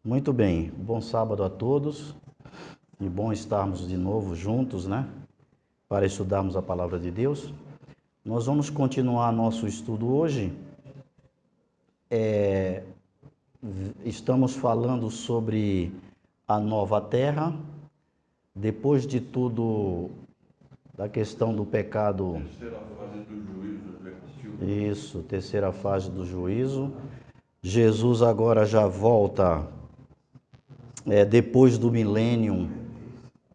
Muito bem, bom sábado a todos e bom estarmos de novo juntos, né? Para estudarmos a palavra de Deus. Nós vamos continuar nosso estudo hoje. Estamos falando sobre a nova terra, depois de tudo, da questão do pecado. Terceira fase do juízo efetivo. Isso, terceira fase do juízo. Jesus agora já volta, depois do milênio,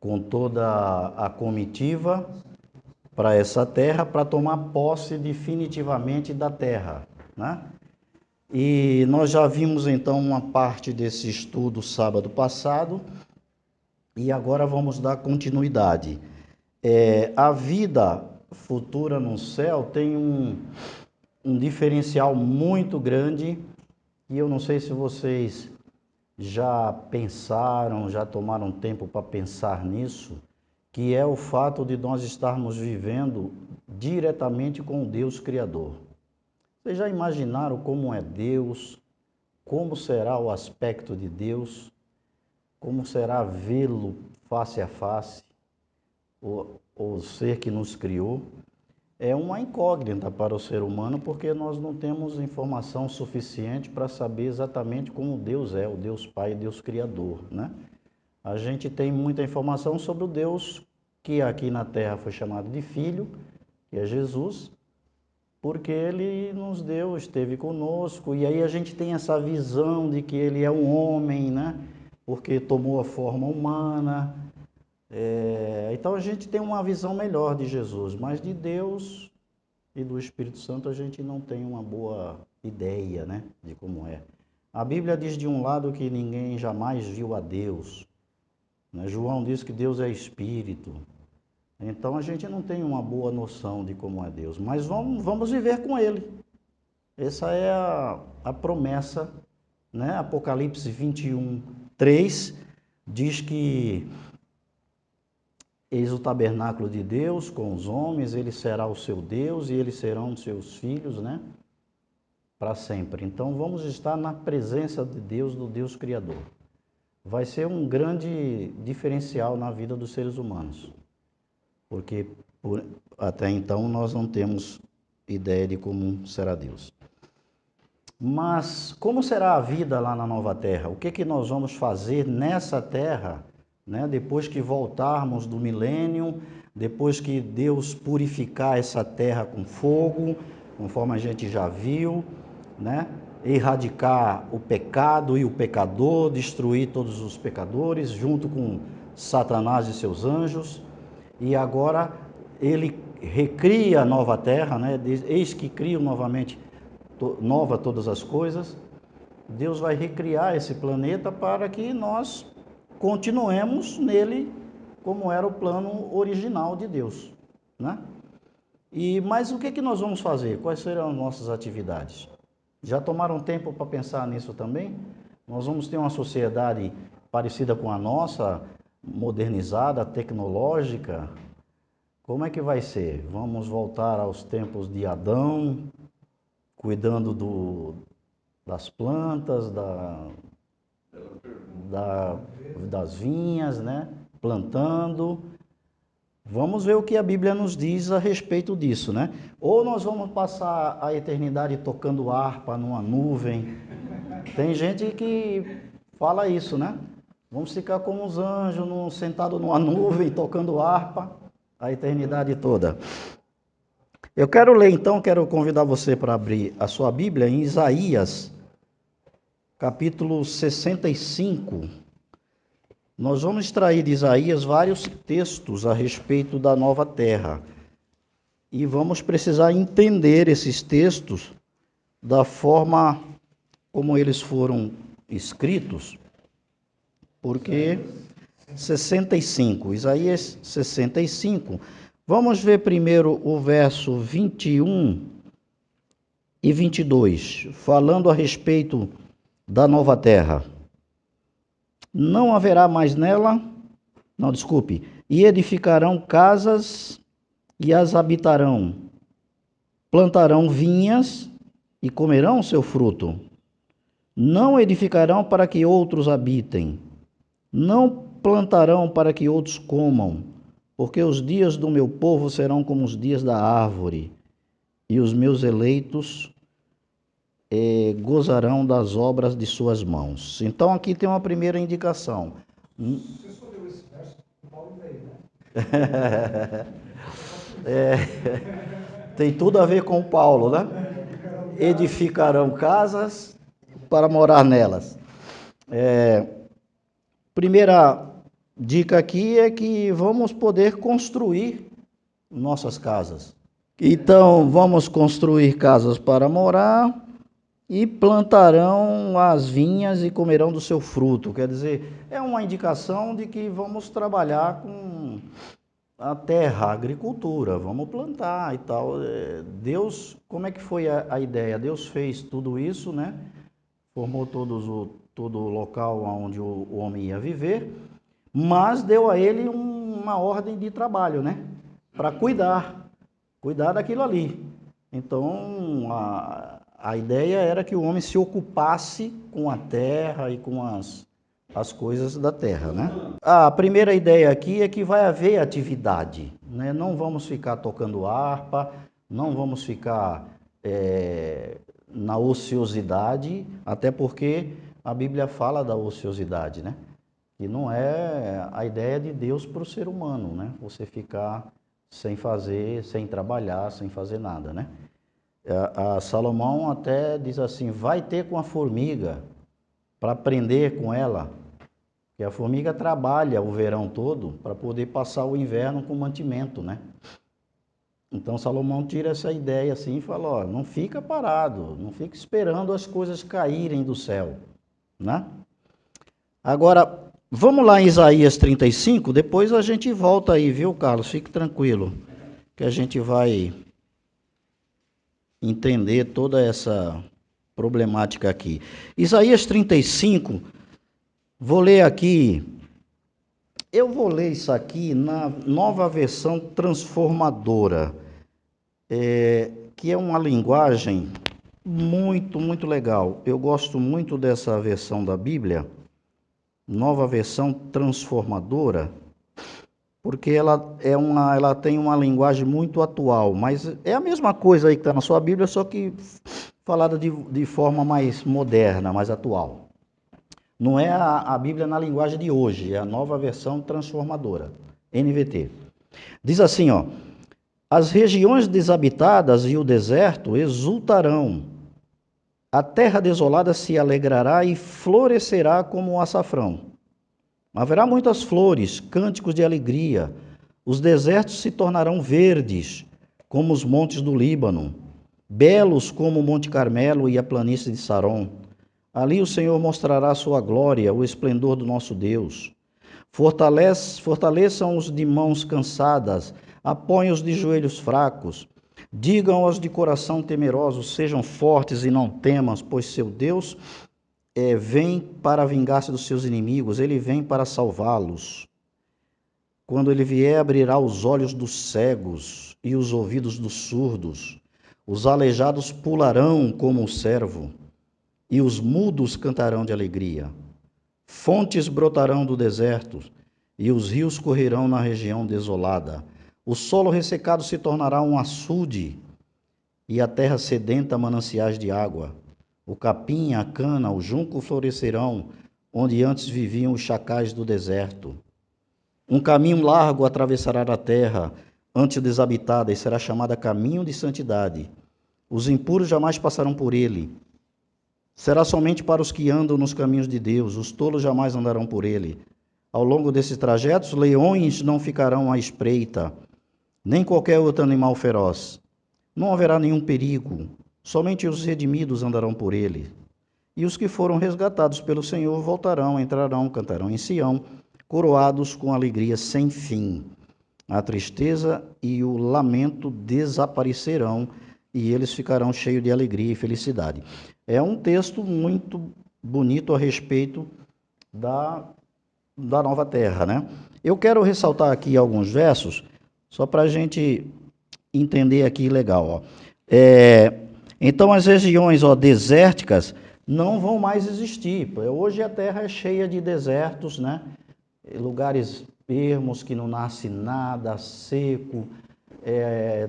com toda a comitiva para essa terra, para tomar posse definitivamente da terra, né? E nós já vimos então uma parte desse estudo sábado passado e agora vamos dar continuidade. A vida futura no céu tem um diferencial muito grande e eu não sei se vocês já pensaram, já tomaram tempo para pensar nisso, que é o fato de nós estarmos vivendo diretamente com o Deus Criador. Vocês já imaginaram como é Deus? Como será o aspecto de Deus? Como será vê-lo face a face? O ser que nos criou? É uma incógnita para o ser humano, porque nós não temos informação suficiente para saber exatamente como Deus é, o Deus Pai e Deus Criador, né? A gente tem muita informação sobre o Deus que aqui na Terra foi chamado de Filho, que é Jesus, porque Ele nos deu, esteve conosco, e aí a gente tem essa visão de que Ele é um homem, né? Porque tomou a forma humana. Então a gente tem uma visão melhor de Jesus, mas de Deus e do Espírito Santo a gente não tem uma boa ideia, né, de como é. A Bíblia diz de um lado que ninguém jamais viu a Deus, né? João diz que Deus é Espírito. Então a gente não tem uma boa noção de como é Deus, mas vamos viver com Ele. Essa é a promessa, né? Apocalipse 21, 3 diz que eis o tabernáculo de Deus com os homens, Ele será o seu Deus e eles serão seus filhos, né? Para sempre. Então vamos estar na presença de Deus, do Deus Criador. Vai ser um grande diferencial na vida dos seres humanos, porque até então nós não temos ideia de como será Deus. Mas como será a vida lá na nova terra? O que nós vamos fazer nessa terra, né? Depois que voltarmos do milênio, depois que Deus purificar essa terra com fogo, conforme a gente já viu, né? Erradicar o pecado e o pecador, destruir todos os pecadores, junto com Satanás e seus anjos. E agora ele recria a nova terra, né? Eis que crio novamente nova todas as coisas. Deus vai recriar esse planeta para que nós continuemos nele como era o plano original de Deus, né? Mas o que nós vamos fazer? Quais serão as nossas atividades? Já tomaram tempo para pensar nisso também? Nós vamos ter uma sociedade parecida com a nossa, modernizada, tecnológica. Como é que vai ser? Vamos voltar aos tempos de Adão, cuidando das plantas, das vinhas, né? Plantando. Vamos ver o que a Bíblia nos diz a respeito disso, né? Ou nós vamos passar a eternidade tocando harpa numa nuvem. Tem gente que fala isso, né? Vamos ficar como os anjos, sentados numa nuvem, tocando harpa a eternidade toda. Eu quero ler então, quero convidar você para abrir a sua Bíblia em Isaías, capítulo 65. Nós vamos extrair de Isaías vários textos a respeito da nova terra. E vamos precisar entender esses textos da forma como eles foram escritos, porque 65, Isaías 65. Vamos ver primeiro o verso 21 e 22, falando a respeito da nova terra. Não haverá mais nela, e edificarão casas e as habitarão, plantarão vinhas e comerão seu fruto. Não edificarão para que outros habitem, não plantarão para que outros comam, porque os dias do meu povo serão como os dias da árvore, e os meus eleitos gozarão das obras de suas mãos. Então aqui tem uma primeira indicação. Você escolheu esse verso, o Paulo veio, né? Tem tudo a ver com Paulo, né? Edificarão casas para morar nelas. Primeira dica aqui é que vamos poder construir nossas casas. Então, vamos construir casas para morar e plantarão as vinhas e comerão do seu fruto. Quer dizer, é uma indicação de que vamos trabalhar com a terra, a agricultura, vamos plantar e tal. Deus, como é que foi a ideia? Deus fez tudo isso, né? Formou todo o local onde o homem ia viver, mas deu a ele uma ordem de trabalho, né? Para cuidar daquilo ali. Então, a ideia era que o homem se ocupasse com a terra e com as coisas da terra, né? A primeira ideia aqui é que vai haver atividade, né? Não vamos ficar tocando harpa, não vamos ficar na ociosidade, até porque a Bíblia fala da ociosidade, né? Que não é a ideia de Deus para o ser humano, né? Você ficar sem fazer, sem trabalhar, sem fazer nada, né? A Salomão até diz assim, vai ter com a formiga para aprender com ela, que a formiga trabalha o verão todo para poder passar o inverno com mantimento, né? Então Salomão tira essa ideia assim e fala, ó, não fica parado, não fica esperando as coisas caírem do céu, né? Agora, vamos lá em Isaías 35, depois a gente volta aí, viu, Carlos? Fique tranquilo, que a gente vai entender toda essa problemática aqui. Isaías 35, vou ler aqui, eu vou ler isso aqui na nova versão transformadora, que é uma linguagem muito, muito legal. Eu gosto muito dessa versão da Bíblia, nova versão transformadora, porque ela tem uma linguagem muito atual, mas é a mesma coisa aí que está na sua Bíblia, só que falada de forma mais moderna, mais atual. Não é a Bíblia na linguagem de hoje, é a nova versão transformadora, NVT. Diz assim, ó, as regiões desabitadas e o deserto exultarão, a terra desolada se alegrará e florescerá como o açafrão. Haverá muitas flores, cânticos de alegria, os desertos se tornarão verdes, como os montes do Líbano, belos como o Monte Carmelo e a planície de Saron. Ali o Senhor mostrará a sua glória, o esplendor do nosso Deus. Fortaleçam os de mãos cansadas, apoiem os de joelhos fracos. Digam aos de coração temeroso, sejam fortes e não temam, pois seu Deus vem para vingar-se dos seus inimigos, ele vem para salvá-los. Quando ele vier, abrirá os olhos dos cegos e os ouvidos dos surdos. Os aleijados pularão como o cervo, e os mudos cantarão de alegria. Fontes brotarão do deserto, e os rios correrão na região desolada. O solo ressecado se tornará um açude, e a terra sedenta mananciais de água. O capim, a cana, o junco florescerão, onde antes viviam os chacais do deserto. Um caminho largo atravessará a terra, antes desabitada, e será chamada caminho de santidade. Os impuros jamais passarão por ele. Será somente para os que andam nos caminhos de Deus, os tolos jamais andarão por ele. Ao longo desses trajetos, leões não ficarão à espreita, nem qualquer outro animal feroz. Não haverá nenhum perigo, somente os redimidos andarão por ele. E os que foram resgatados pelo Senhor voltarão, entrarão, cantarão em Sião, coroados com alegria sem fim. A tristeza e o lamento desaparecerão, e eles ficarão cheios de alegria e felicidade. É um texto muito bonito a respeito da nova terra, né? Eu quero ressaltar aqui alguns versos, só para a gente entender aqui legal, ó. Então, as regiões desérticas não vão mais existir. Hoje a terra é cheia de desertos, né? Lugares ermos que não nasce nada, seco.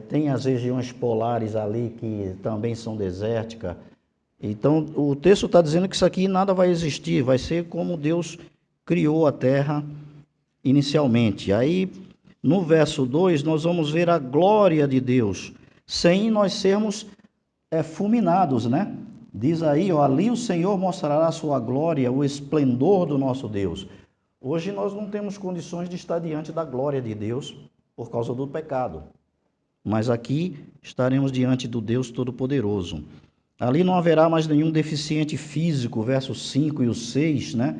Tem as regiões polares ali que também são desérticas. Então, o texto está dizendo que isso aqui nada vai existir, vai ser como Deus criou a terra inicialmente. Aí, no verso 2, nós vamos ver a glória de Deus, sem nós sermos fulminados, né? Diz aí, ó, ali o Senhor mostrará a sua glória, o esplendor do nosso Deus. Hoje nós não temos condições de estar diante da glória de Deus por causa do pecado. Mas aqui estaremos diante do Deus Todo-Poderoso. Ali não haverá mais nenhum deficiente físico, versos 5 e o 6, né?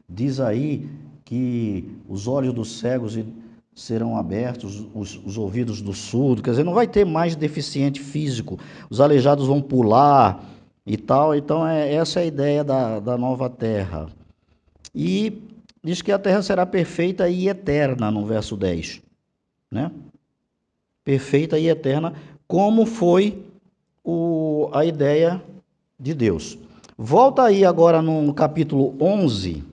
Diz aí que os olhos dos cegos serão abertos, os ouvidos do surdo, quer dizer, não vai ter mais deficiente físico, os aleijados vão pular e tal. Então, essa é a ideia da nova terra. E diz que a terra será perfeita e eterna, no verso 10, né? Perfeita e eterna, como foi a ideia de Deus. Volta aí agora no capítulo 11.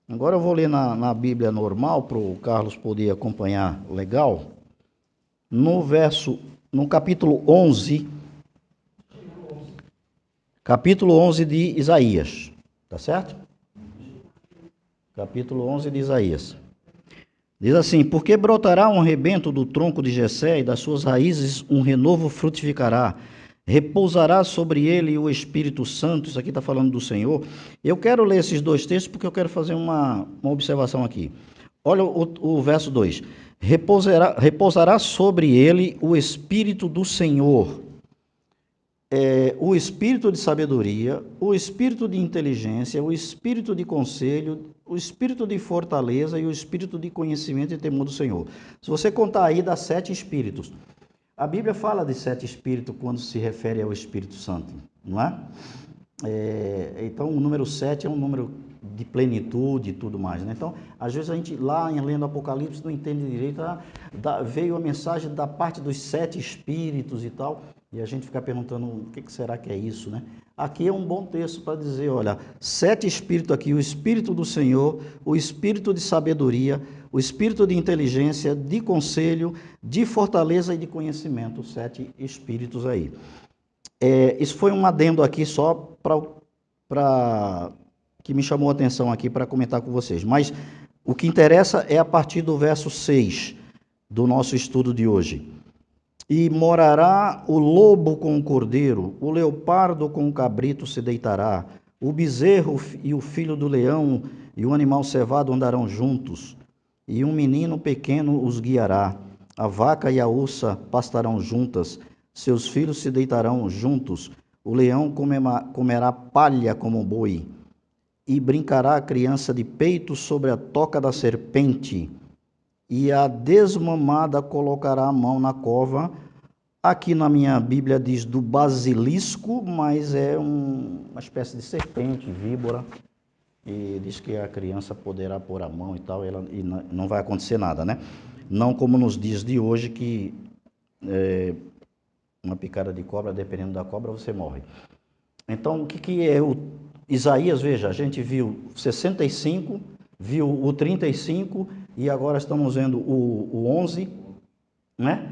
Agora eu vou ler na Bíblia normal, para o Carlos poder acompanhar legal. No capítulo 11, capítulo 11 de Isaías, tá certo? Capítulo 11 de Isaías. Diz assim: porque brotará um rebento do tronco de Jessé, e das suas raízes um renovo frutificará. Repousará sobre ele o Espírito Santo. Isso aqui está falando do Senhor. Eu quero ler esses dois textos porque eu quero fazer uma observação aqui. Olha o verso 2. Repousará sobre ele o Espírito do Senhor. O Espírito de sabedoria, o Espírito de inteligência, o Espírito de conselho, o Espírito de fortaleza e o Espírito de conhecimento e temor do Senhor. Se você contar aí, dá 7 Espíritos. A Bíblia fala de 7 Espíritos quando se refere ao Espírito Santo, não é? Então, o número 7 é um número de plenitude e tudo mais, né? Então, às vezes a gente, lá lendo Apocalipse, não entende direito, veio a mensagem da parte dos 7 Espíritos e tal, e a gente fica perguntando, o que será que é isso, né? Aqui é um bom texto para dizer, olha, 7 Espíritos aqui, o Espírito do Senhor, o Espírito de sabedoria, o Espírito de inteligência, de conselho, de fortaleza e de conhecimento, 7 Espíritos aí. Isso foi um adendo aqui só para que me chamou a atenção aqui para comentar com vocês. Mas o que interessa é a partir do verso 6 do nosso estudo de hoje. E morará o lobo com o cordeiro, o leopardo com o cabrito se deitará, o bezerro e o filho do leão e o animal cevado andarão juntos, e um menino pequeno os guiará. A vaca e a ursa pastarão juntas, seus filhos se deitarão juntos, o leão comerá palha como boi, e brincará a criança de peito sobre a toca da serpente, e a desmamada colocará a mão na cova. Aqui na minha Bíblia diz do basilisco, mas é uma espécie de serpente, víbora, e diz que a criança poderá pôr a mão e tal, e não vai acontecer nada, né? Não como nos dias de hoje, que uma picada de cobra, dependendo da cobra, você morre. Então, o que é o Isaías? Veja, a gente viu 65, viu o 35 e agora estamos vendo o 11, né?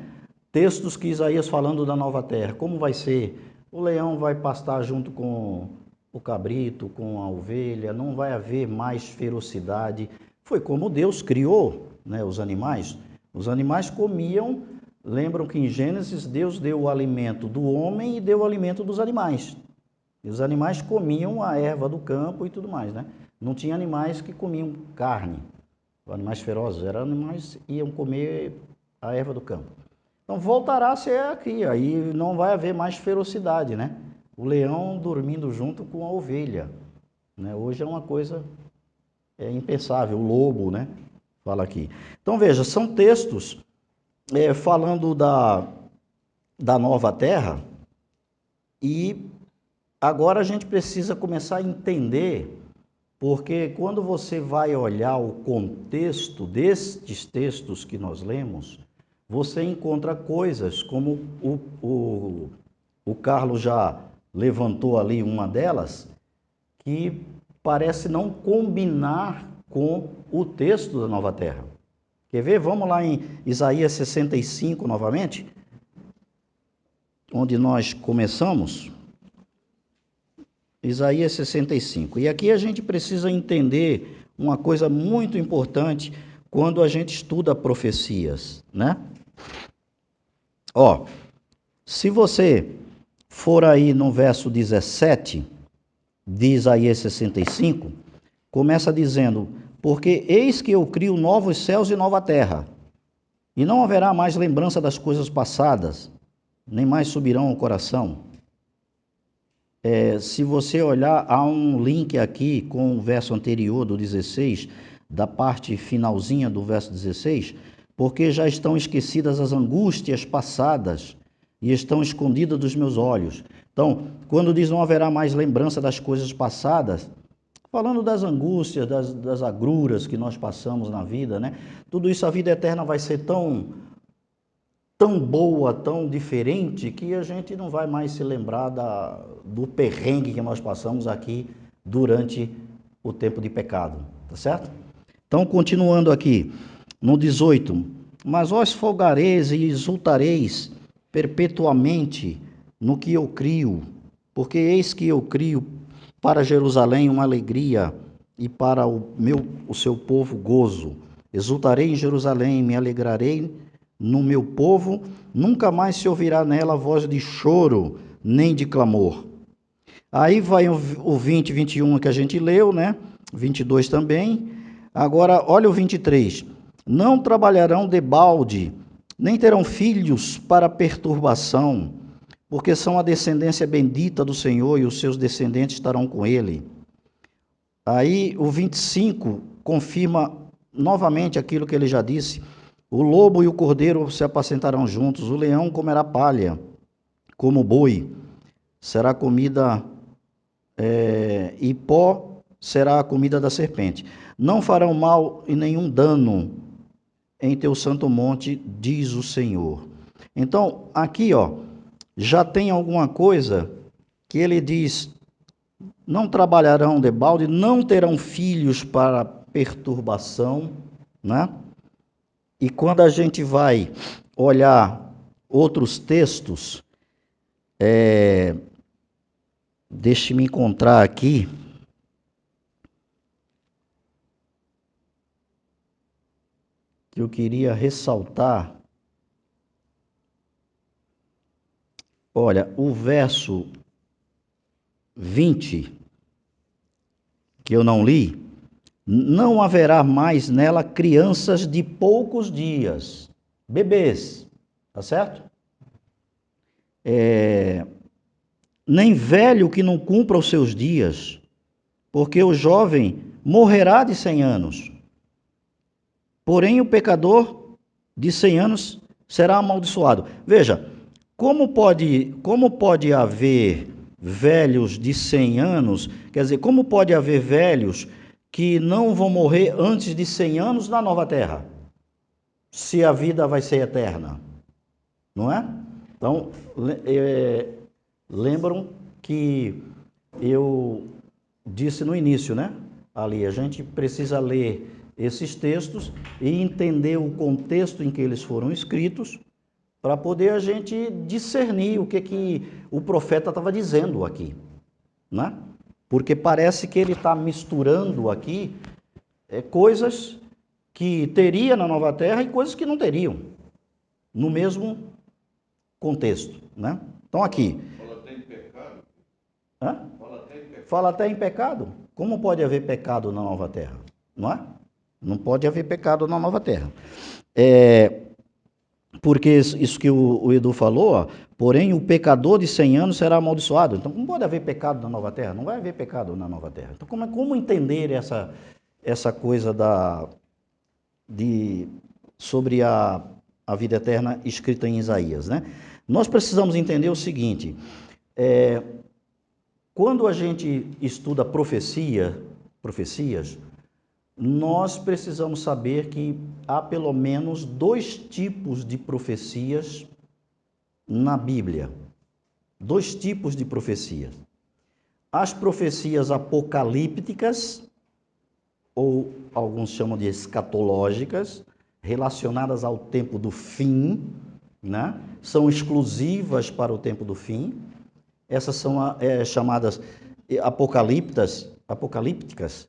Textos que Isaías falando da nova terra. Como vai ser? O leão vai pastar junto com o cabrito, com a ovelha, não vai haver mais ferocidade. Foi como Deus criou, né, os animais. Os animais comiam, lembram que em Gênesis Deus deu o alimento do homem e deu o alimento dos animais. E os animais comiam a erva do campo e tudo mais, né? Não tinha animais que comiam carne, animais ferozes, eram animais que iam comer a erva do campo. Então voltará a ser aqui, aí não vai haver mais ferocidade, né? O leão dormindo junto com a ovelha, né? Hoje é uma coisa impensável, o lobo, né? Fala aqui. Então veja, são textos falando da nova terra, e agora a gente precisa começar a entender, porque quando você vai olhar o contexto destes textos que nós lemos, você encontra coisas como o Carlos já levantou ali uma delas, que parece não combinar com o texto da nova terra. Quer ver? Vamos lá em Isaías 65 novamente, onde nós começamos. Isaías 65. E aqui a gente precisa entender uma coisa muito importante quando a gente estuda profecias, né? Ó, se você for aí no verso 17 de Isaías 65, começa dizendo: porque eis que eu crio novos céus e nova terra, e não haverá mais lembrança das coisas passadas, nem mais subirão ao coração. Se você olhar, há um link aqui com o verso anterior do 16, da parte finalzinha do verso 16, porque já estão esquecidas as angústias passadas e estão escondidas dos meus olhos. Então, quando diz não haverá mais lembrança das coisas passadas, falando das angústias, das agruras que nós passamos na vida, né? Tudo isso, a vida eterna vai ser tão boa, tão diferente, que a gente não vai mais se lembrar do perrengue que nós passamos aqui durante o tempo de pecado, tá certo? Então, continuando aqui, no 18, mas vós folgareis e exultareis perpetuamente no que eu crio, porque eis que eu crio para Jerusalém uma alegria e para o seu povo gozo. Exultarei em Jerusalém, me alegrarei no meu povo, nunca mais se ouvirá nela voz de choro, nem de clamor. Aí vai o 20, 21 que a gente leu, né? 22 também. Agora, olha o 23. Não trabalharão debalde, nem terão filhos para perturbação, porque são a descendência bendita do Senhor e os seus descendentes estarão com ele. Aí o 25 confirma novamente aquilo que ele já disse: o lobo e o cordeiro se apacentarão juntos, o leão comerá palha, como boi, será comida, e pó será a comida da serpente. Não farão mal e nenhum dano em teu santo monte, diz o Senhor. Então, aqui, ó, já tem alguma coisa que ele diz: não trabalharão debalde, não terão filhos para perturbação, né? E quando a gente vai olhar outros textos, deixe-me encontrar aqui. Que eu queria ressaltar. Olha, o verso 20, que eu não li, não haverá mais nela crianças de poucos dias, bebês, tá certo? Nem velho que não cumpra os seus dias, porque o jovem morrerá de 100 anos. Porém, o pecador de 100 anos será amaldiçoado. Veja, como pode haver velhos de 100 anos, quer dizer, como pode haver velhos que não vão morrer antes de 100 anos na nova terra, se a vida vai ser eterna, não é? Então, lembram que eu disse no início, né? Ali, a gente precisa ler esses textos e entender o contexto em que eles foram escritos, para poder a gente discernir o que o profeta estava dizendo aqui, né? Porque parece que ele está misturando aqui coisas que teria na nova terra e coisas que não teriam, no mesmo contexto, né? Então aqui... Fala até em pecado. Hã? Fala até em pecado. Fala até em pecado. Como pode haver pecado na nova terra? Não é? Não pode haver pecado na nova terra. Porque isso que o Edu falou, ó, porém o pecador de 100 anos será amaldiçoado. Então, como pode haver pecado na nova terra? Não vai haver pecado na nova terra. Então, como entender essa coisa sobre a vida eterna escrita em Isaías, né? Nós precisamos entender o seguinte: quando a gente estuda profecias, nós precisamos saber que há pelo menos 2 tipos de profecias na Bíblia. 2 tipos de profecias. as profecias apocalípticas, ou alguns chamam de escatológicas, relacionadas ao tempo do fim, né? São exclusivas para o tempo do fim. Essas são chamadas apocalípticas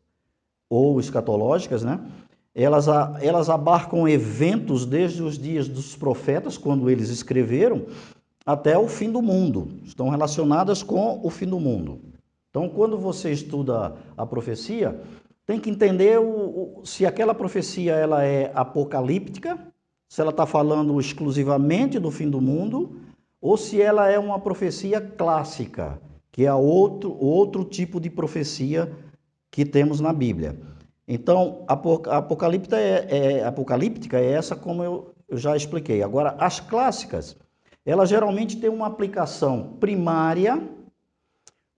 ou escatológicas, né? Elas abarcam eventos desde os dias dos profetas, quando eles escreveram, até o fim do mundo. Estão relacionadas com o fim do mundo. Então, quando você estuda a profecia, tem que entender se aquela profecia ela é apocalíptica, se ela está falando exclusivamente do fim do mundo, ou se ela é uma profecia clássica, que é outro tipo de profecia que temos na Bíblia. Então, a apocalíptica é essa, como eu já expliquei. Agora, as clássicas, elas geralmente têm uma aplicação primária,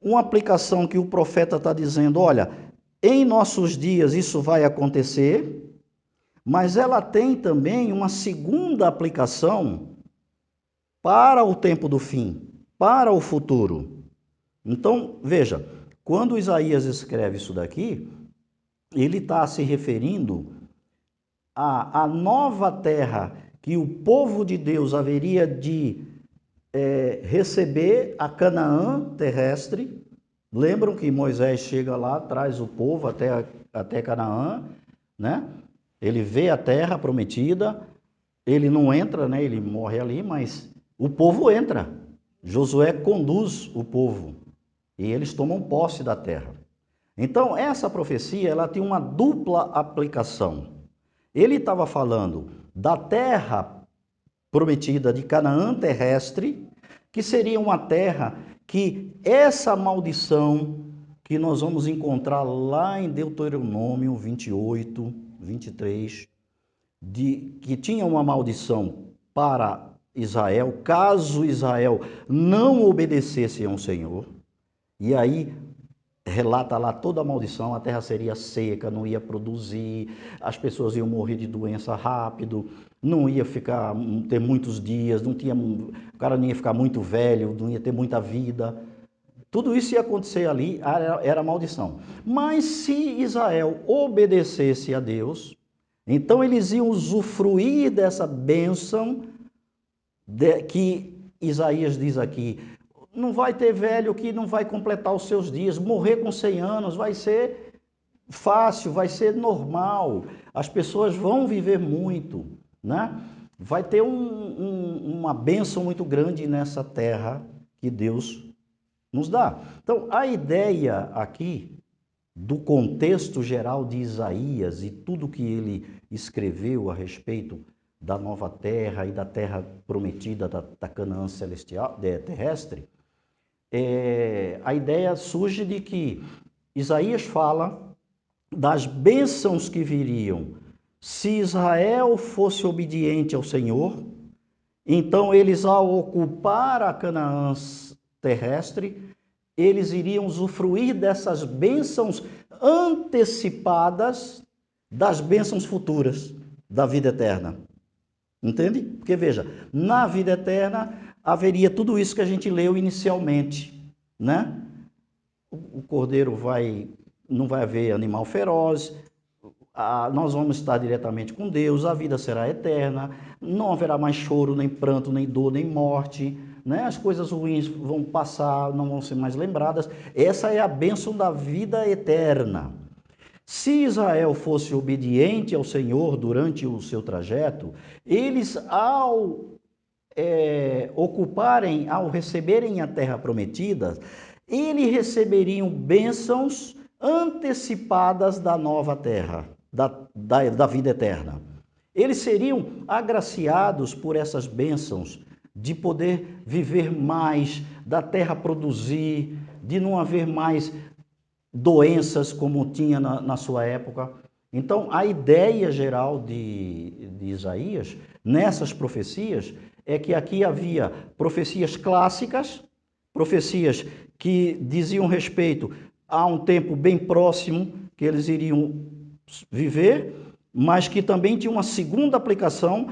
uma aplicação que o profeta está dizendo, olha, em nossos dias isso vai acontecer, mas ela tem também uma segunda aplicação para o tempo do fim, para o futuro. Então, veja, quando Isaías escreve isso daqui, ele está se referindo à nova terra que o povo de Deus haveria de receber, a Canaã terrestre. Lembram que Moisés chega lá, traz o povo até Canaã, né? Ele vê a terra prometida, ele não entra, né? Ele morre ali, mas o povo entra. Josué conduz o povo e eles tomam posse da terra. Então, essa profecia, ela tem uma dupla aplicação. Ele estava falando da terra prometida de Canaã terrestre, que seria uma terra que essa maldição que nós vamos encontrar lá em Deuteronômio 28, 23, que tinha uma maldição para Israel, caso Israel não obedecesse ao Senhor, e aí relata lá toda a maldição, a terra seria seca, não ia produzir, as pessoas iam morrer de doença rápido, não ia ter muitos dias, o cara não ia ficar muito velho, não ia ter muita vida. Tudo isso ia acontecer ali, era maldição. Mas se Israel obedecesse a Deus, então eles iam usufruir dessa bênção que Isaías diz aqui. Não vai ter velho que não vai completar os seus dias, morrer com 100 anos vai ser fácil, vai ser normal, as pessoas vão viver muito, né? Vai ter uma bênção muito grande nessa terra que Deus nos dá. Então, a ideia aqui do contexto geral de Isaías e tudo que ele escreveu a respeito da nova terra e da terra prometida da Canaã celestial, terrestre, a ideia surge de que Isaías fala das bênçãos que viriam se Israel fosse obediente ao Senhor. Então eles, ao ocupar a Canaã terrestre, eles iriam usufruir dessas bênçãos antecipadas das bênçãos futuras da vida eterna. Entende? Porque veja, na vida eterna haveria tudo isso que a gente leu inicialmente, né? O cordeiro não vai haver animal feroz, nós vamos estar diretamente com Deus, a vida será eterna, não haverá mais choro, nem pranto, nem dor, nem morte, né? As coisas ruins vão passar, não vão ser mais lembradas. Essa é a bênção da vida eterna. Se Israel fosse obediente ao Senhor durante o seu trajeto, eles, ao receberem a terra prometida, eles receberiam bênçãos antecipadas da nova terra, da vida eterna. Eles seriam agraciados por essas bênçãos de poder viver mais, da terra produzir, de não haver mais doenças como tinha na sua época. Então, a ideia geral de Isaías, nessas profecias, é que aqui havia profecias clássicas, profecias que diziam respeito a um tempo bem próximo que eles iriam viver, mas que também tinha uma segunda aplicação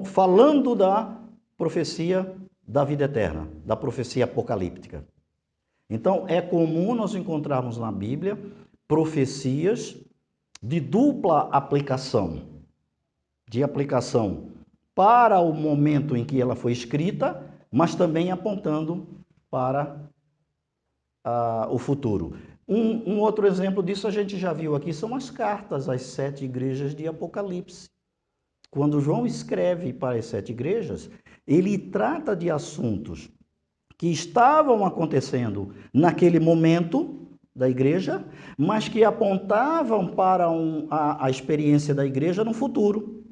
falando da profecia da vida eterna, da profecia apocalíptica. Então, é comum nós encontrarmos na Bíblia profecias de dupla aplicação, de aplicação para o momento em que ela foi escrita, mas também apontando para o futuro. Um outro exemplo disso a gente já viu aqui, são as cartas às 7 igrejas de Apocalipse. Quando João escreve para as 7 igrejas, ele trata de assuntos que estavam acontecendo naquele momento da igreja, mas que apontavam para a experiência da igreja no futuro.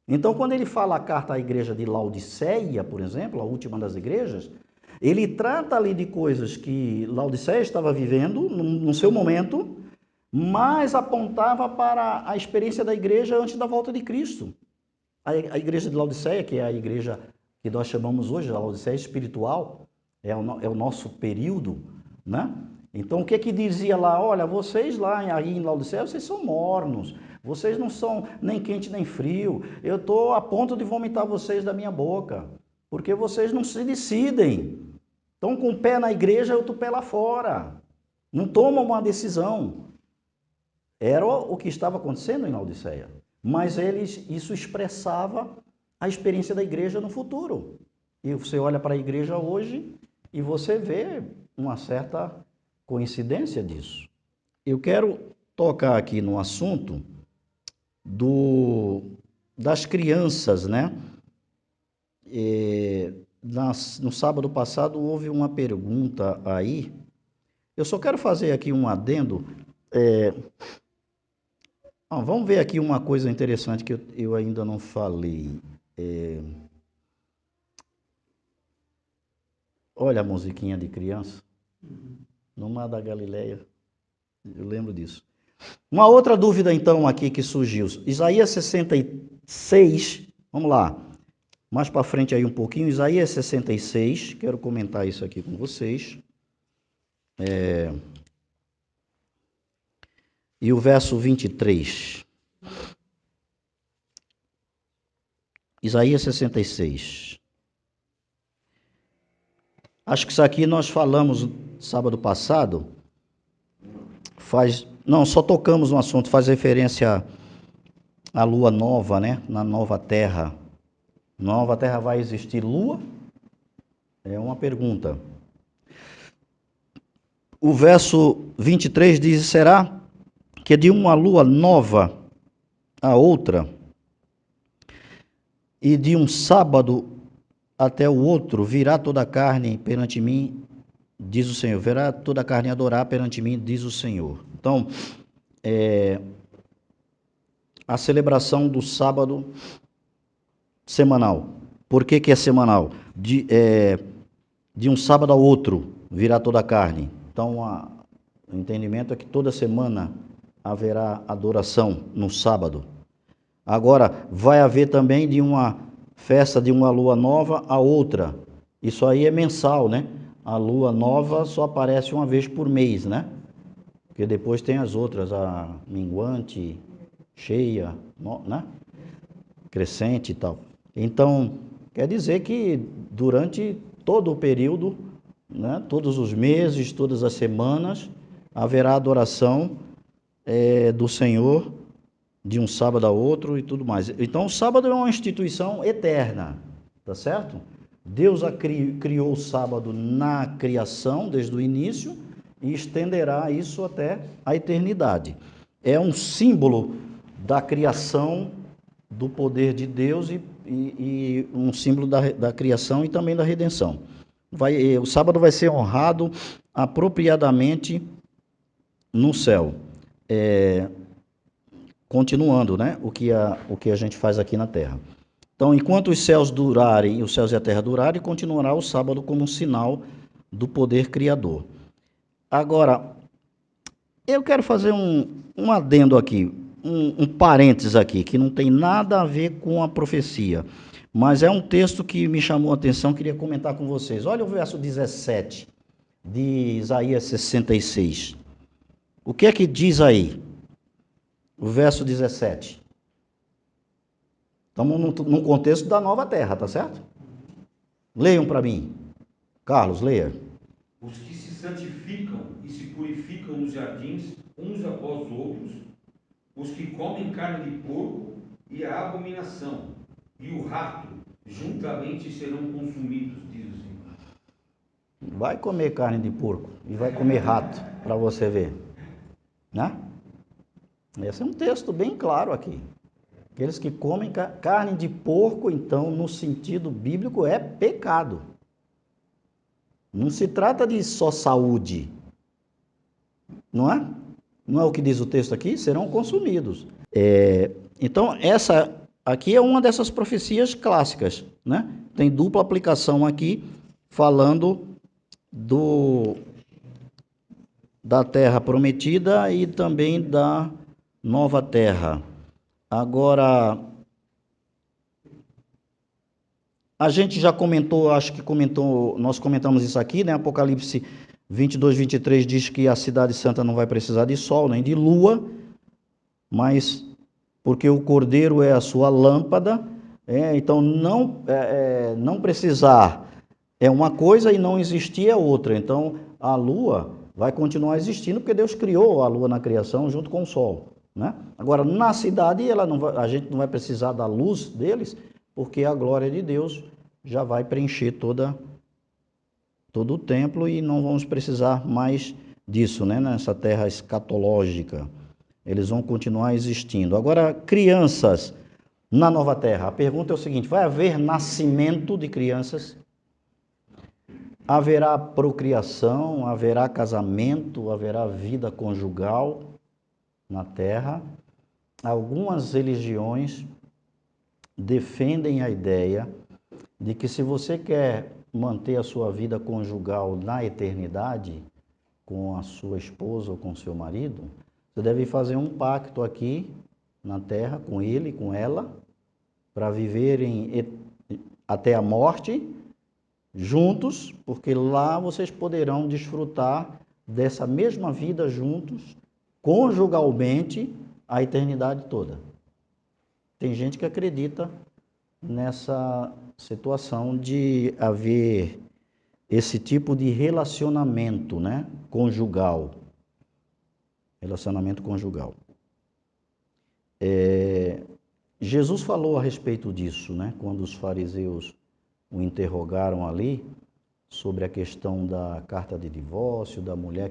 Então, quando ele fala a carta à igreja de Laodiceia, por exemplo, a última das igrejas, ele trata ali de coisas que Laodiceia estava vivendo no seu momento, mas apontava para a experiência da igreja antes da volta de Cristo. A igreja de Laodiceia, que é a igreja que nós chamamos hoje, a Laodiceia espiritual, é o nosso período, né? Então, o que dizia lá? Olha, vocês lá aí em Laodiceia, vocês são mornos, vocês não são nem quente nem frio, eu estou a ponto de vomitar vocês da minha boca, porque vocês não se decidem. Estão com o pé na igreja, outro pé lá fora. Não tomam uma decisão. Era o que estava acontecendo em Laodiceia. Mas isso expressava a experiência da igreja no futuro. E você olha para a igreja hoje e você vê uma certa coincidência disso. Eu quero tocar aqui no assunto das crianças, né? No sábado passado houve uma pergunta aí. Eu só quero fazer aqui um adendo. Vamos ver aqui uma coisa interessante que eu ainda não falei. Olha a musiquinha de criança. No Mar da Galileia. Eu lembro disso. Uma outra dúvida então aqui que surgiu. Isaías 66. Vamos lá. Mais para frente aí um pouquinho. Isaías 66. Quero comentar isso aqui com vocês. E o verso 23. Isaías 66. Acho que isso aqui nós falamos sábado passado. Só tocamos no assunto, faz referência à lua nova, né? Na nova terra. Na nova terra vai existir lua? É uma pergunta. O verso 23 diz: será que de uma lua nova a outra, e de um sábado até o outro, virá toda a carne perante mim, diz o Senhor. Verá toda a carne adorar perante mim, diz o Senhor. Então, a celebração do sábado semanal. Por que é semanal? De um sábado ao outro, virá toda a carne. Então, o entendimento é que toda semana haverá adoração no sábado. Agora, vai haver também de uma festa de uma lua nova a outra. Isso aí é mensal, né? A lua nova só aparece uma vez por mês, né? Porque depois tem as outras, a minguante, cheia, né? Crescente e tal. Então, quer dizer que durante todo o período, né? Todos os meses, todas as semanas, haverá adoração do Senhor de um sábado a outro e tudo mais. Então, o sábado é uma instituição eterna, tá certo? Deus criou o sábado na criação, desde o início, e estenderá isso até a eternidade. É um símbolo da criação, do poder de Deus e um símbolo da criação e também da redenção. O sábado vai ser honrado apropriadamente no céu. Continuando, né? O que a gente faz aqui na terra. Então, enquanto os céus durarem, os céus e a terra durarem, continuará o sábado como um sinal do poder criador. Agora, eu quero fazer um adendo aqui, um parênteses aqui, que não tem nada a ver com a profecia, mas é um texto que me chamou a atenção, queria comentar com vocês. Olha o verso 17 de Isaías 66. O que é que diz aí? O verso 17. Estamos num contexto da nova terra, tá certo? Leiam para mim. Carlos, leia. os que se santificam e se purificam nos jardins, uns após os outros, os que comem carne de porco e a abominação, e o rato, juntamente serão consumidos, diz o Senhor. Vai comer carne de porco e vai comer rato, para você ver. Né? Esse é um texto bem claro aqui. Aqueles que comem carne de porco, então, no sentido bíblico, é pecado. Não se trata de só saúde. Não é? Não é o que diz o texto aqui? Serão consumidos. Então, essa aqui é uma dessas profecias clássicas. Né? Tem dupla aplicação aqui, falando da terra prometida e também da nova terra. Agora, a gente já comentou, acho que nós comentamos isso aqui, né? Apocalipse 22, 23 diz que a cidade santa não vai precisar de sol nem de lua, mas porque o Cordeiro é a sua lâmpada, então não precisar é uma coisa e não existir é outra. Então a lua vai continuar existindo porque Deus criou a lua na criação junto com o sol. Né? Agora, na cidade, a gente não vai precisar da luz deles, porque a glória de Deus já vai preencher todo o templo e não vamos precisar mais disso, né? Nessa terra escatológica. Eles vão continuar existindo. Agora, crianças na nova terra. A pergunta é o seguinte: vai haver nascimento de crianças? Haverá procriação, haverá casamento, haverá vida conjugal na terra. Algumas religiões defendem a ideia de que se você quer manter a sua vida conjugal na eternidade com a sua esposa ou com seu marido, você deve fazer um pacto aqui na terra com ele, com ela, para viverem até a morte juntos, porque lá vocês poderão desfrutar dessa mesma vida juntos, conjugalmente, a eternidade toda. Tem gente que acredita nessa situação de haver esse tipo de relacionamento, né, conjugal. Relacionamento conjugal. Jesus falou a respeito disso, né, quando os fariseus o interrogaram ali sobre a questão da carta de divórcio, da mulher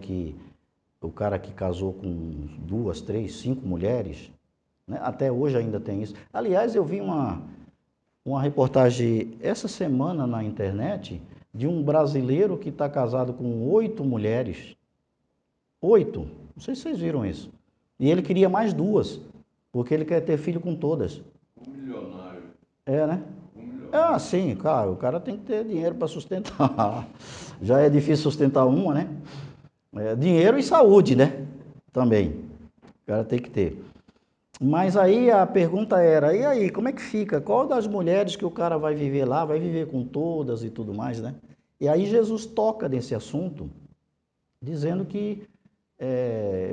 o cara que casou com 2, 3, 5 mulheres, né? Até hoje ainda tem isso. Aliás, eu vi uma reportagem essa semana na internet de um brasileiro que está casado com 8 mulheres. 8, não sei se vocês viram isso. E ele queria mais 2, porque ele quer ter filho com todas. Um milionário. Né? Sim, claro, o cara tem que ter dinheiro para sustentar. Já é difícil sustentar uma, né? Dinheiro e saúde, né? Também. O cara tem que ter. Mas aí a pergunta era, e aí, como é que fica? Qual das mulheres que o cara vai viver lá? Vai viver com todas e tudo mais, né? E aí Jesus toca nesse assunto, dizendo que,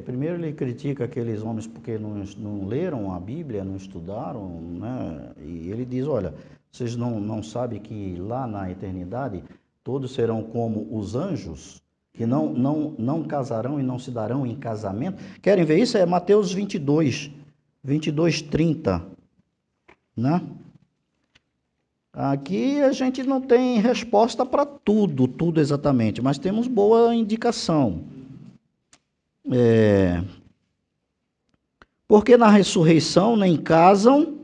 primeiro ele critica aqueles homens porque não leram a Bíblia, não estudaram, né? E ele diz, olha, vocês não sabem que lá na eternidade todos serão como os anjos, que não casarão e não se darão em casamento? Querem ver isso? É Mateus 22, 30, né? Aqui a gente não tem resposta para tudo exatamente, mas temos boa indicação. Porque na ressurreição nem casam,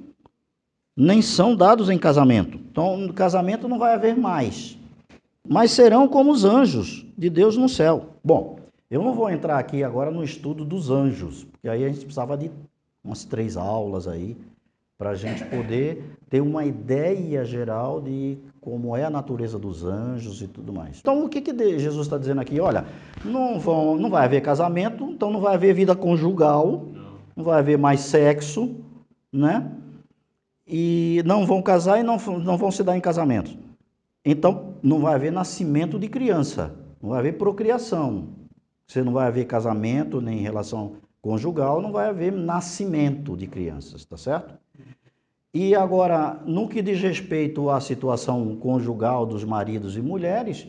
nem são dados em casamento. Então, no casamento não vai haver mais, mas serão como os anjos de Deus no céu. Bom, eu não vou entrar aqui agora no estudo dos anjos, porque aí a gente precisava de umas 3 aulas aí, para a gente poder ter uma ideia geral de como é a natureza dos anjos e tudo mais. Então, o que Jesus está dizendo aqui? Olha, não vai haver casamento, então não vai haver vida conjugal, não vai haver mais sexo, né? E não vão casar e não vão se dar em casamento. Então, não vai haver nascimento de criança, não vai haver procriação. Você não vai haver casamento, nem relação conjugal, não vai haver nascimento de crianças, tá certo? E agora, no que diz respeito à situação conjugal dos maridos e mulheres,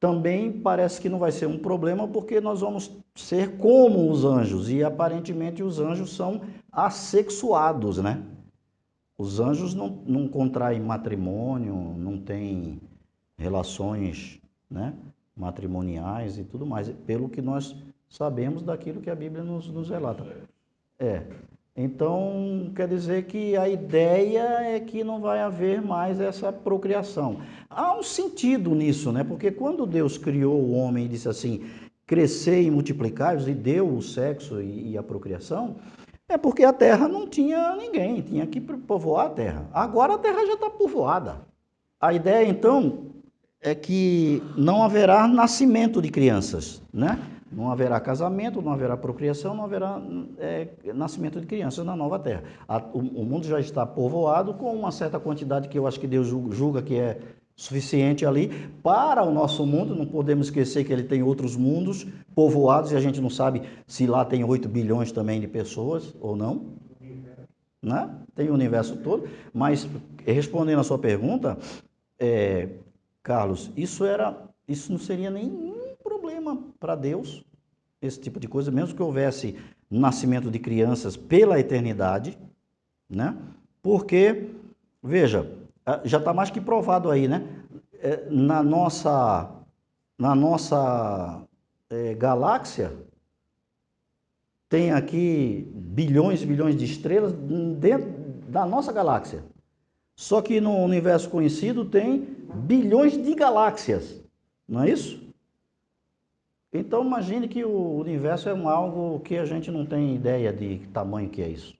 também parece que não vai ser um problema, porque nós vamos ser como os anjos, e aparentemente os anjos são assexuados, né? Os anjos não contraem matrimônio, não têm relações, né, matrimoniais e tudo mais, pelo que nós sabemos daquilo que a Bíblia nos relata. Então, quer dizer que a ideia é que não vai haver mais essa procriação. Há um sentido nisso, né? Porque quando Deus criou o homem e disse assim, crescer e multiplicar-vos, e deu o sexo e a procriação, é porque a terra não tinha ninguém, tinha que povoar a terra. Agora a terra já está povoada. A ideia, então, é que não haverá nascimento de crianças, né? Não haverá casamento, não haverá procriação, não haverá nascimento de crianças na nova terra. O mundo já está povoado com uma certa quantidade que eu acho que Deus julga que é suficiente ali para o nosso mundo. Não podemos esquecer que ele tem outros mundos povoados e a gente não sabe se lá tem 8 bilhões também de pessoas ou não, né? Tem o universo todo. Mas, respondendo a sua pergunta, Carlos, isso não seria nenhum problema para Deus, esse tipo de coisa, mesmo que houvesse nascimento de crianças pela eternidade, né? Porque, veja, já está mais que provado aí, né? Na nossa galáxia, tem aqui bilhões e bilhões de estrelas dentro da nossa galáxia. Só que no universo conhecido tem bilhões de galáxias, não é isso? Então imagine que o universo é algo que a gente não tem ideia de tamanho que é isso.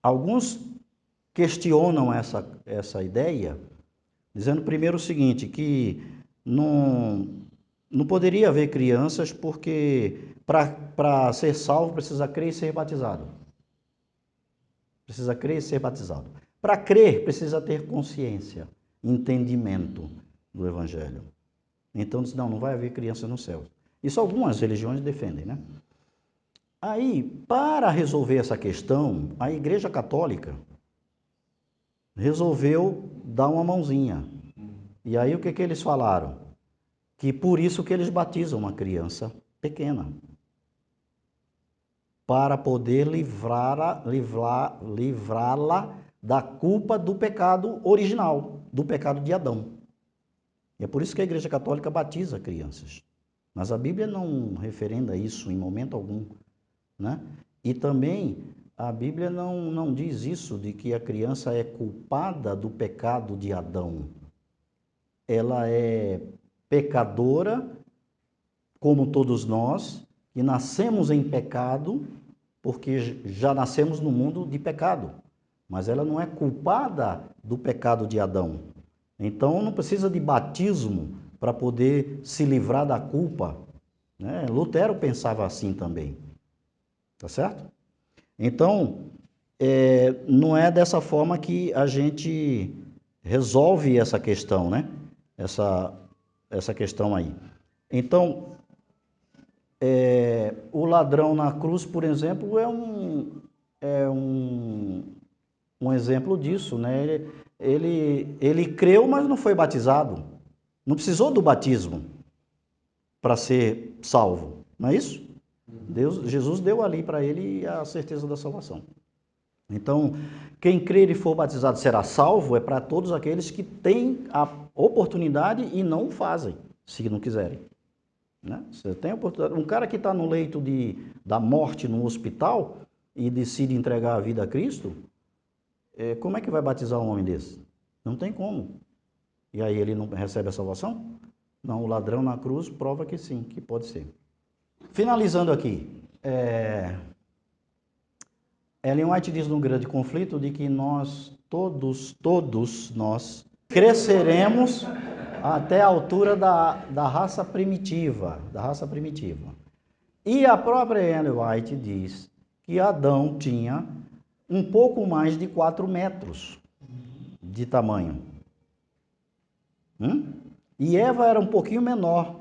Alguns questionam essa ideia, dizendo primeiro o seguinte, que não poderia haver crianças porque para ser salvo precisa crer e ser batizado. Precisa crer e ser batizado. Para crer precisa ter consciência, entendimento do Evangelho. Então diz, não vai haver criança no céu. Isso algumas religiões defendem, né? Aí, para resolver essa questão, a Igreja Católica resolveu dar uma mãozinha. E aí o que eles falaram? Que por isso que eles batizam uma criança pequena. Para poder livrá-la da culpa do pecado original, do pecado de Adão. E é por isso que a Igreja Católica batiza crianças. Mas a Bíblia não referenda isso em momento algum, né? E também a Bíblia não diz isso, de que a criança é culpada do pecado de Adão. Ela é pecadora, como todos nós, e nascemos em pecado, porque já nascemos no mundo de pecado. Mas ela não é culpada do pecado de Adão. Então não precisa de batismo para poder se livrar da culpa, né? Lutero pensava assim também, tá certo? Então, não é dessa forma que a gente resolve essa questão, né? Essa questão aí. Então, o ladrão na cruz, por exemplo, é um exemplo disso, né? Ele creu, mas não foi batizado. Não precisou do batismo para ser salvo, não é isso? Jesus deu ali para ele a certeza da salvação. Então, quem crer e for batizado será salvo, é para todos aqueles que têm a oportunidade e não o fazem, se não quiserem, né? Você tem a oportunidade. Um cara que está no leito da morte no hospital e decide entregar a vida a Cristo, como é que vai batizar um homem desse? Não tem como. E aí ele não recebe a salvação? Não, o ladrão na cruz prova que sim, que pode ser. Finalizando aqui, Ellen White diz no Grande Conflito de que nós, todos nós, cresceremos até a altura da raça primitiva, E a própria Ellen White diz que Adão tinha um pouco mais de 4 metros de tamanho. E Eva era um pouquinho menor.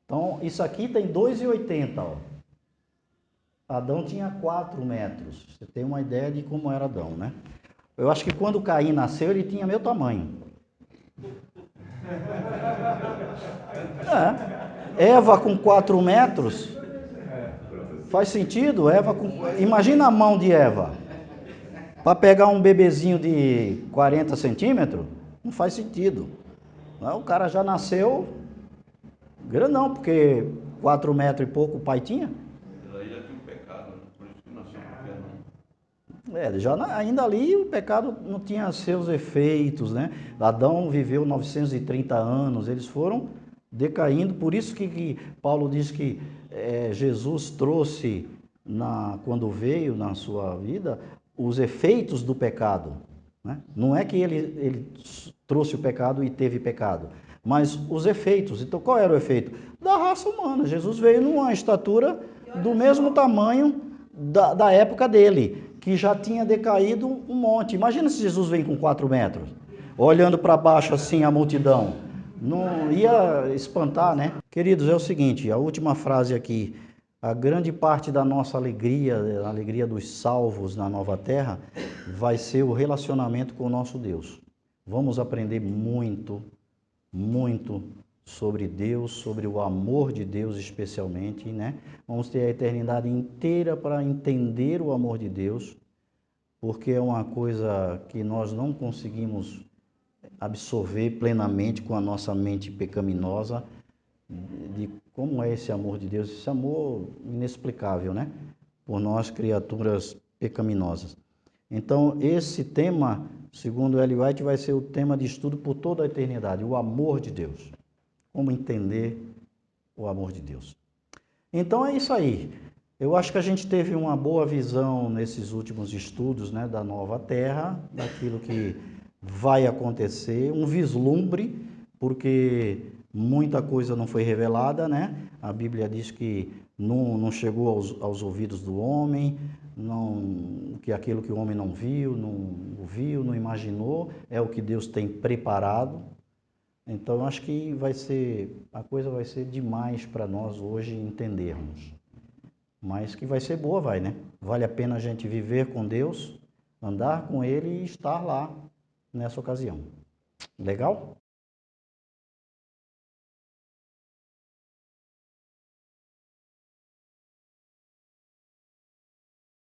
Então, isso aqui tem 2,80, ó. Adão tinha 4 metros. Você tem uma ideia de como era Adão, né? Eu acho que quando Caim nasceu, ele tinha meu tamanho. Eva com 4 metros, faz sentido? Imagina a mão de Eva, para pegar um bebezinho de 40 centímetros, não faz sentido. O cara já nasceu grandão, porque 4 metros e pouco o pai tinha. Aí já tinha um pecado, por isso que nasceu pequeno. Ainda ali o pecado não tinha seus efeitos, né? Adão viveu 930 anos, eles foram decaindo, por isso que Paulo diz que Jesus trouxe, quando veio na sua vida, os efeitos do pecado, né? Não é que ele trouxe o pecado e teve pecado, mas os efeitos. Então qual era o efeito? Da raça humana. Jesus veio numa estatura do mesmo tamanho da época dele, que já tinha decaído um monte. Imagina se Jesus vem com 4 metros, olhando para baixo assim a multidão. Não ia espantar, né? Queridos, é o seguinte, a última frase aqui. A grande parte da nossa alegria, a alegria dos salvos na nova terra, vai ser o relacionamento com o nosso Deus. Vamos aprender muito, muito sobre Deus, sobre o amor de Deus especialmente, né? Vamos ter a eternidade inteira para entender o amor de Deus, porque é uma coisa que nós não conseguimos absorver plenamente com a nossa mente pecaminosa, de como é esse amor de Deus, esse amor inexplicável, né? Por nós, criaturas pecaminosas. Então, esse tema, segundo Ellen White, vai ser o tema de estudo por toda a eternidade, o amor de Deus. Como entender o amor de Deus. Então, é isso aí. Eu acho que a gente teve uma boa visão nesses últimos estudos, né, da nova terra, daquilo que vai acontecer, um vislumbre, porque muita coisa não foi revelada, né? A Bíblia diz que não chegou aos ouvidos do homem, que aquilo que o homem não viu, não imaginou, é o que Deus tem preparado. Então, acho que a coisa vai ser demais para nós hoje entendermos. Mas que vai ser boa, vai, né? Vale a pena a gente viver com Deus, andar com Ele e estar lá nessa ocasião. Legal?